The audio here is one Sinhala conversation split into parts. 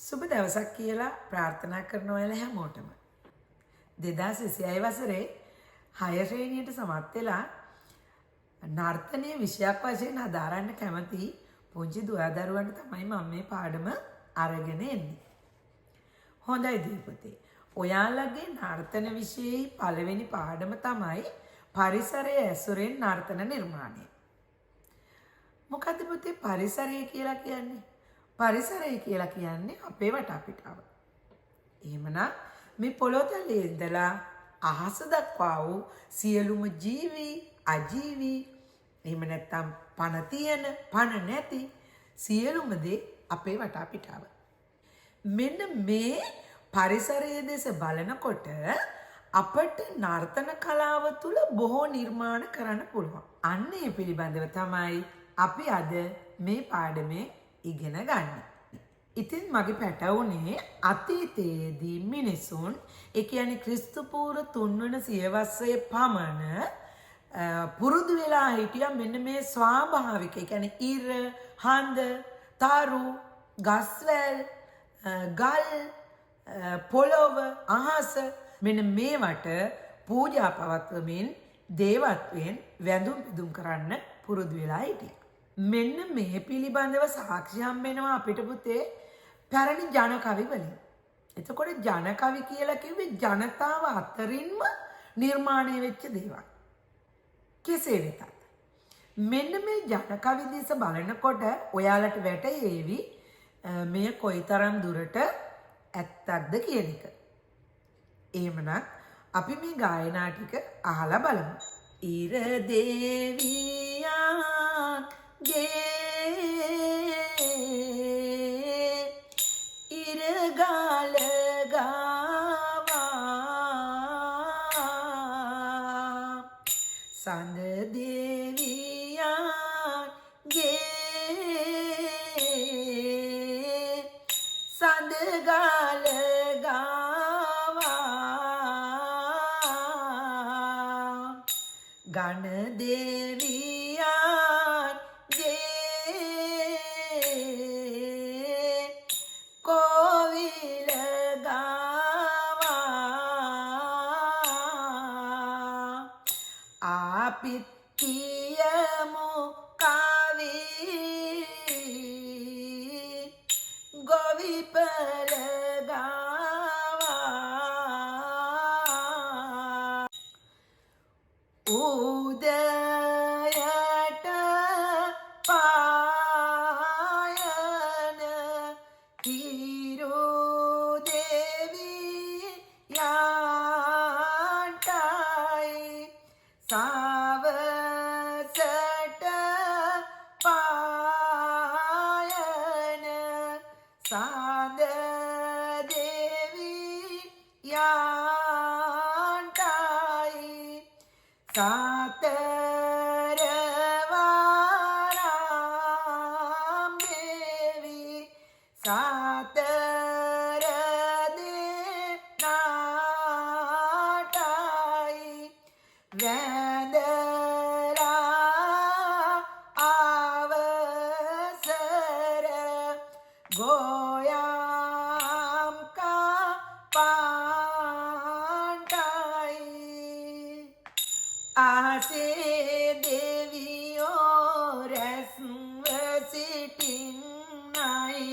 සුබ දවසක් කියලා ප්‍රාර්ථනා කරන ඔයාලා හැමෝටම 2026 වසරේ 6 ශ්‍රේණියට සමත් වෙලා නර්තනයේ විෂයක් වශයෙන් හදාරන්න කැමති පුංචි දුවදරුවන්ට තමයි මම මේ පාඩම අරගෙන එන්නේ. හොඳයි දීපතේ. ඔයාලගේ නර්තන විෂයේ පළවෙනි පාඩම තමයි පරිසරය ඇසුරෙන් නර්තන නිර්මාණය. මොකද්ද පුතේ පරිසරය කියලා කියන්නේ? පරිසරය කියලා කියන්නේ අපේ වටපිටාව. එහෙමනම් මේ පොළොතලේ ඉඳලා අහස දක්වා වූ සියලුම ජීවි, අජීවි, එහෙම නැත්නම් පණ තියෙන, පණ නැති සියලුම දේ අපේ වටපිටාව. මෙන්න මේ පරිසරයේ දෙස බලනකොට අපට නර්තන කලාව තුළ බොහෝ නිර්මාණ කරන්න පුළුවන්. අන්න ඒ පිළිබඳව තමයි අපි අද මේ පාඩමේ ඉගෙන ගන්න. ඉතින් මගේ පැටවුනේ අතීතයේදී මිනිසුන් ඒ කියන්නේ ක්‍රිස්තු පූර්ව 3 වන සියවසේ පමණ පුරුදු වෙලා හිටියා මෙන්න මේ ස්වාභාවික ඒ කියන්නේ ඉර, හඳ, තරු, ගස්වැල්, ගල්, පොළොව, අහස මෙන්න මේවට පූජා පවත්වමින් දේවත්වයෙන් වැඳුම් පිදුම් කරන්න පුරුදු වෙලා හිටියා. මෙන්න මේ පිළිබඳව සාක්ෂි හම්බෙනවා අපිට පුතේ පැරණි ජන කවි වලින්. එතකොට ජන කවි කියලා කිව්වේ ජනතාව අතරින්ම නිර්මාණය වෙච්ච දේවල්. කෙසේ වෙතත් මෙන්න මේ ජන කවි දිස බලනකොට ඔයාලට වැටහෙවි මෙය කොයිතරම් දුරට ඇත්තක්ද කියන එක. එහෙමනම් අපි මේ ගායනා ටික අහලා බලමු. ඉර දේවියා ඉරගාල ගාවා සඳ දෙවියන්ගේ සඳගාල ගාවා ගණ දෙවියන් කොවිල ගාවා අපිත් කියමු කවි ගොවිපල ගාවා උදයට පායන හිරු දෙවියන්ටයි සවසට පායන සඳ දෙවියන්ටයි සතරවාරම් දේවි සතර දෙනාටයි වැඳලා අවසර ගෝයම් කපාන්ටයි ආසේ දෙවියෝ රැස්ව සිටින්නයි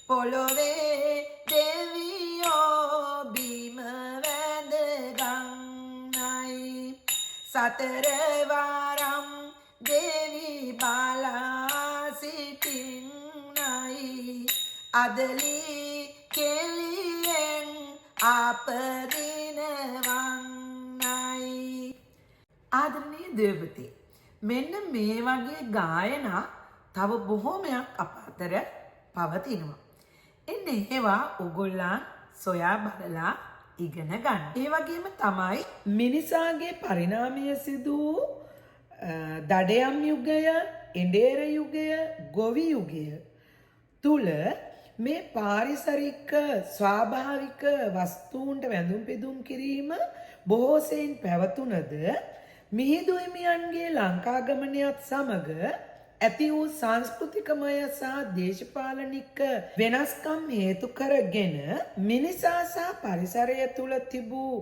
පොළොවේ දෙවියෝ බිම වැඳ ගන්නයි සතරවරම් දෙවි බලා සිටින්නයි අදලි කෙලියෙන් අපදිනවන්නයි. ආදරණීය දේවතේ මෙන්න මේ වගේ ගායනා තව බොහෝමයක් අප අතර පවතිනවා. එන්නේ ඒවා ඔයගොල්ලන් සොයා බලලා ඉගෙන ගන්න. ඒ වගේම තමයි මිනිසාගේ පරිණාමය සිදු වූ දඩයම් යුගය, එඬේර යුගය, ගොවි යුගය තුල මේ පාරිසරික ස්වාභාවික වස්තුන්ට වැඳුම් පිදුම් කිරීම බොහෝ සෙයින් පැවතුනද මිහිඳු හිමියන්ගේ ලංකාගමනයත් සමග ඇති වූ සංස්කෘතිකමය සහ දේශපාලනික වෙනස්කම් හේතු කරගෙන මිනිසා සහ පරිසරය තුළ තිබූ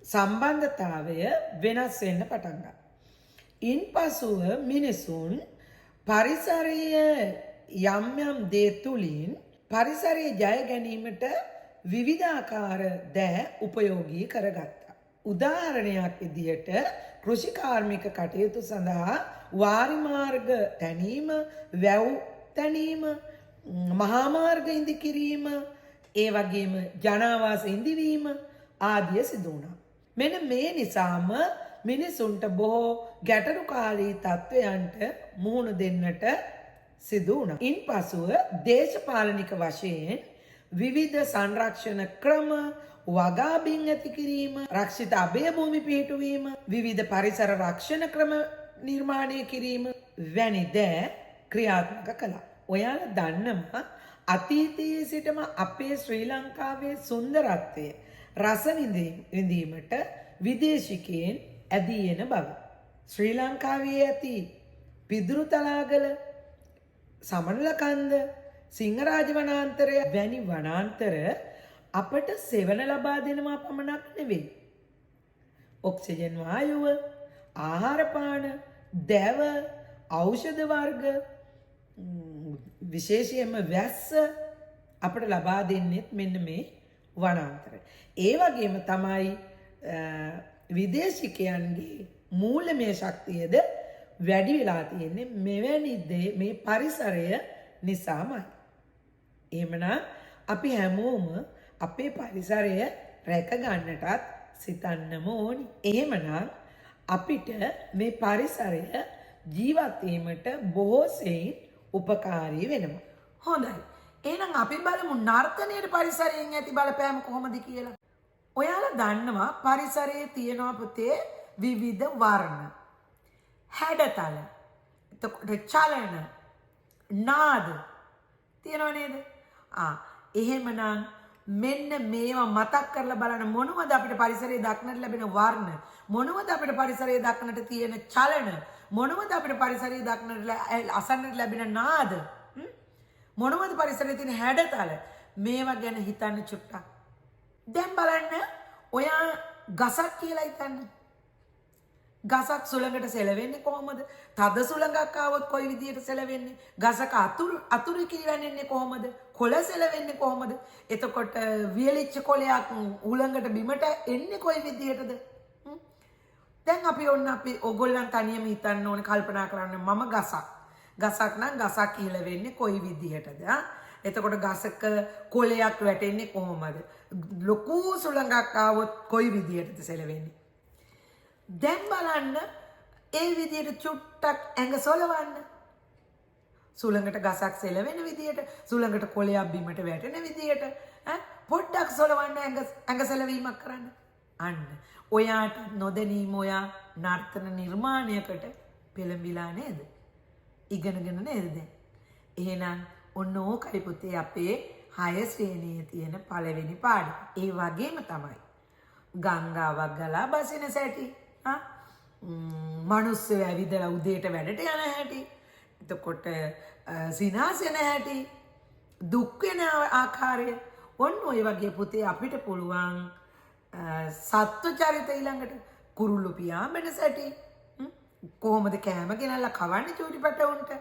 සම්බන්ධතාවය වෙනස් වෙන්න පටන් ගත්තා. ඉන්පසුව මිනිසුන් පරිසරය යම් යම් දේ තුලින් පරිසරයේ ජය ගැනීමට විවිධාකාර දෑ උපයෝගී කරගත්තා. උදාහරණයක් විදිහට කෘෂි කාර්මික කටයුතු සඳහා වාරි මාර්ග තැනීම, වැව් තැනීම, මහා මාර්ග ඉදි කිරීම, ඒ වගේම ජනාවාස ඉදිවීම ආදිය සිදු වුණා. මෙන්න මේ නිසාම මිනිසුන්ට බොහෝ ගැටලුකාරී තත්ත්වයන්ට මුහුණ දෙන්නට සිදු වුණා. ඉන්පසුව දේශපාලනික වශයෙන් විවිධ සංරක්ෂණ ක්‍රම, වගාබින් ඇති කිරීම, රක්ෂිත අභය භූමි පිහිටුවීම, විවිධ පරිසර රක්ෂණ ක්‍රම නිර්මාණය කිරීම වැනි දෑ ක්‍රියාත්මක කළා. ඔයාලා දන්නවා අතීතයේ සිටම අපේ ශ්‍රී ලංකාවේ සුන්දරත්වය රස විඳීමට විදේශිකයන් ඇදී එන බව. ශ්‍රී ලංකාවේ ඇති පිදුරු තලාගල, සමනල කන්ද, සිංහරාජ වනාන්තරය වැනි වනාන්තර අපට සෙවන ලබා දෙනවා පමණක් නෙවෙයි. ඔක්සිජන් වායුව, ආහාර පාන, දැව, ඖෂධ වර්ග, විශේෂයෙන්ම වැස්ස අපට ලබා දෙන්නෙත් මෙන්න මේ වනාන්තර. ඒ වගේම තමයි විදේශිකයන්ගේ මූල්‍යමය ශක්තියද වැඩි වෙලා තියෙන්නේ මෙවැනි දේ මේ පරිසරය නිසාමයි. එහෙමනම් අපි හැමෝම අපේ පරිසරය රැක ගන්නටත් සිතන්නම ඕනි. එහෙමනම් අපිට මේ පරිසරය ජීවත් වීමට බොහෝ සෙයින් උපකාරී වෙනවා. හොඳයි. එහෙනම් අපි බලමු නර්තනයේ පරිසරයෙන් ඇති බලපෑම කොහොමද කියලා. ඔයාලා දන්නවා පරිසරයේ තියෙනවා පුතේ විවිධ වර්ණ, හැඩතල, එතකොට චලන, නාද තියෙනව නේද? එහෙමනම් මෙන්න මේවා මතක් කරලා බලන්න මොනවද අපිට පරිසරයේ දක්නට ලැබෙන වර්ණ, මොනවද අපිට පරිසරයේ දක්නට තියෙන චලන, මොනවද අපිට පරිසරයේ දක්නට අසන්නට ලැබෙන නාද, මොනවද පරිසරයේ තියෙන හැඩතල, මේවා ගැන හිතන්න චුට්ටක්. දැන් බලන්න ඔයා ගසක් කියලා හිතන්න. ගසක් සුළඟට සෙලවෙන්නේ කොහොමද? තද සුළඟක් ආවොත් කොයි විදියට සෙලවෙන්නේ? ගසක අතුරු කිරිවැන්නේ කොහොමද? කොළ සෙලවෙන්නේ කොහොමද? එතකොට වියලිච්ච කොළයක් උලඟට බිමට එන්නේ කොයි විදියටද? දැන් අපි ඕගොල්ලන් තනියම හිතන්න ඕනේ, කල්පනා කරන්න මම ගසක් නම් ගසක් කියලා වෙන්නේ කොයි විදිහටද? එතකොට ගසක කොළයක් වැටෙන්නේ කොහොමද? ලොකු සුළඟක් ආවොත් කොයි විදිහටද සෙලවෙන්නේ? දැන් බලන්න ඒ විදිහට චුට්ටක් ඇඟ සොලවන්න. සුළඟට ගසක් සෙලවෙන විදිහට, සුළඟට කොළයක් බිමට වැටෙන විදිහට පොඩ්ඩක් සොලවන්න, ඇඟ සෙලවීමක් කරන්න. අන්න ඔයාට නොදැනීම ඔයා නර්තන නිර්මාණයකට පෙළඹිලා නේද? ඉගෙනගෙන නේද දැන්? එහෙනම් ඔන්න ඕකයි පුතේ අපේ 6 ශ්‍රේණියේ තියෙන පළවෙනි පාඩම. ඒ වගේම තමයි ගංගාවක් ගලා බසින සැටි, මනුස්සය ඇවිදලා උදේට වැඩට යන හැටි, එතකොට සිනාසෙන හැටි, දුක් වෙන ආකාරය, ඔන්න ඔය වගේ පුතේ අපිට පුළුවන් සත්ව චරිත ඊළඟට කුරුල්ලු පියාඹන සැටි, කොහොමද කෑම ගෙනල්ලා කවන්නේ චූටි පැටවුන්ට,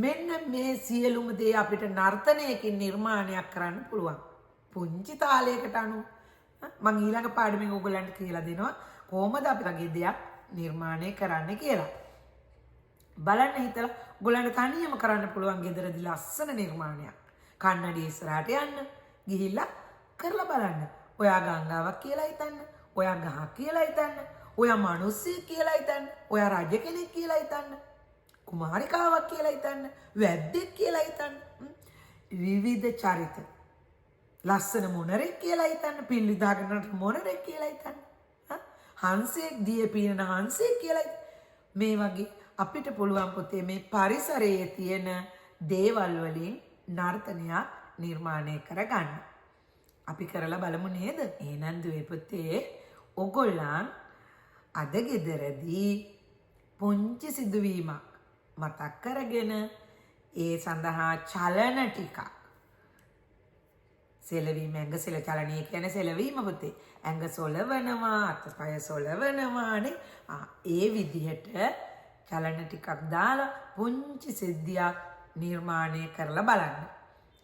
මෙන්න මේ සියලුම දේ අපිට නර්තනයකින් නිර්මාණයක් කරන්න පුළුවන්. පුංචි තාලයකට අනුව මම ඊළඟ පාඩමෙන් ඔයගොල්ලන්ට කියලා දෙනවා කොහොමද අපි වගේ දෙයක් නිර්මාණය කරන්න කියලා. බලන්න හිතලා ඔයගොල්ලන්ට තනියම කරන්න පුළුවන් ගෙදරදී ලස්සන නිර්මාණයක්. කන්නඩිය ඉස්සරහට යන්න, ගිහිල්ලා කරලා බලන්න. ඔයා ගංගාවක් කියලා හිතන්න, ඔයා ගහක් කියලා හිතන්න, ඔයා මිනිස්සෙක් කියලා හිතන්න, ඔයා රජ කෙනෙක් කියලා හිතන්න, කුමාරිකාවක් කියලා හිතන්න, වැද්දෙක් කියලා හිතන්න. විවිධ චරිත. ලස්සන මොනරෙක් කියලා හිතන්න, පිල්ලි දාගෙන මොනරෙක් කියලා හිතන්න. හංසෙක්, දිය පීනන හංසෙක් කියලා හිතන්න. මේ වගේ අපිට පුළුවන් පුතේ මේ පරිසරයේ තියෙන දේවල් වලින් නර්තනයක් නිර්මාණය කරගන්න. අපි කරලා බලමු නේද? එහෙනම් දුවේ පුතේ ඔයගොල්ලන් අද ගෙදරදී පුංචි සිදුවීමක් මතක් කරගෙන ඒ සඳහා චලන ටිකක් සෙලවීම ඇඟ සෙල චලනය කියන්නේ සෙලවීම පුතේ. ඇඟ සොලවනවා, අතපය සොලවනවානේ. ඒ විදිහට චලන ටිකක් දාලා පුංචි සිද්ධියක් නිර්මාණය කරලා බලන්න.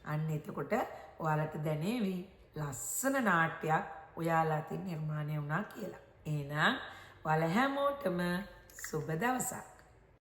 අන්න එතකොට ඔයාලට දැනේවි ලස්සන නාට්‍යයක් ඔයාලා අතින් නිර්මාණය වුණා කියලා. එහෙනම් ඔයාලා හැමෝටම සුබ දවසක්.